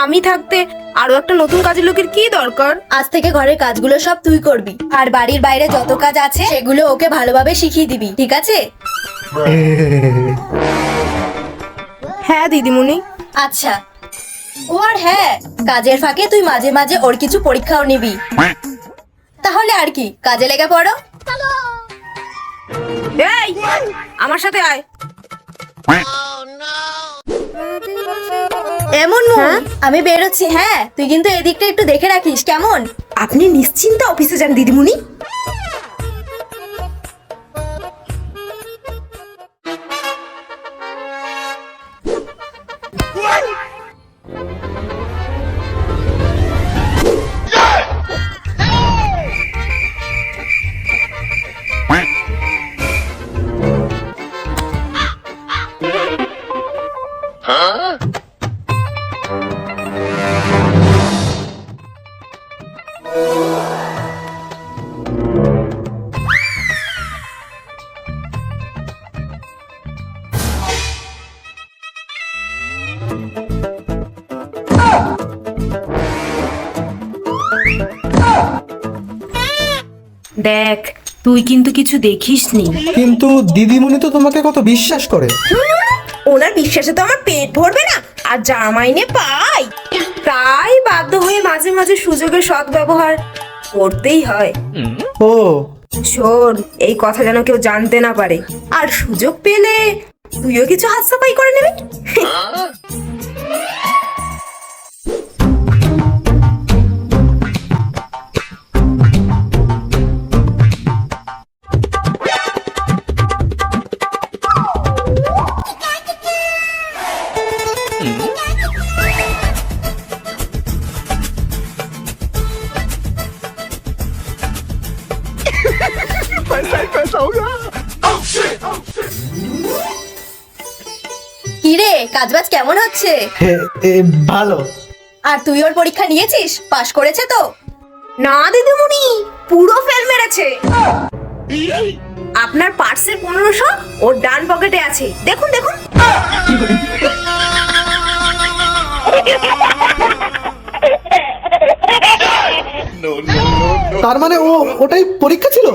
আমি থাকতে আরো একটা নতুন কাজের লোকের কি দরকার? আজ থেকে ঘরের কাজগুলো সব তুই করবি, আর বাড়ির বাইরে যত কাজ আছে সেগুলো ওকে ভালোভাবে শিখিয়ে দিবি, ঠিক আছে? হ্যাঁ দিদিমণি। আচ্ছা। ও আর হ্যাঁ, কাজের ফাঁকে তুই মাঝে মাঝে ওর কিছু পরীক্ষাও নিবি। তাহলে আর কি, কাজে লেগে পড়ো। এই আমার সাথে আয়। এমন আমি বেরোচ্ছি। হ্যাঁ, তুই কিন্তু এদিকটা একটু দেখে রাখিস, কেমন? আপনি নিশ্চিন্তে অফিসে যান দিদিমণি। দেখ, তুই কিন্তু কিছু দেখিসনি। কিন্তু দিদিমণি তো তোমাকে কত বিশ্বাস করে। ওনার বিশ্বাসে তো আমার পেট ভরবে না, আর যা মাইনে পাই তাই বাধ্য হয়ে মাঝে মাঝে সুযোগের সদ্ব্যবহার করতেই হয়। ও শোন, এই কথা যেন কেউ জানতে না পারে, আর সুযোগ পেলে তুইও কিছু হাত সাফাই করে নেবে। কি রে, কাজবাজ কেমন হচ্ছে? ভালো। আর তুই ওর পরীক্ষা নিয়েছিস? পাশ করেছে তো? না দিদিমণি, পুরো ফেল মেরেছে। আপনার পার্সের 1500 ওর ডান পকেটে আছে, দেখুন দেখুন। তার মানে ওটাই পরীক্ষা ছিল।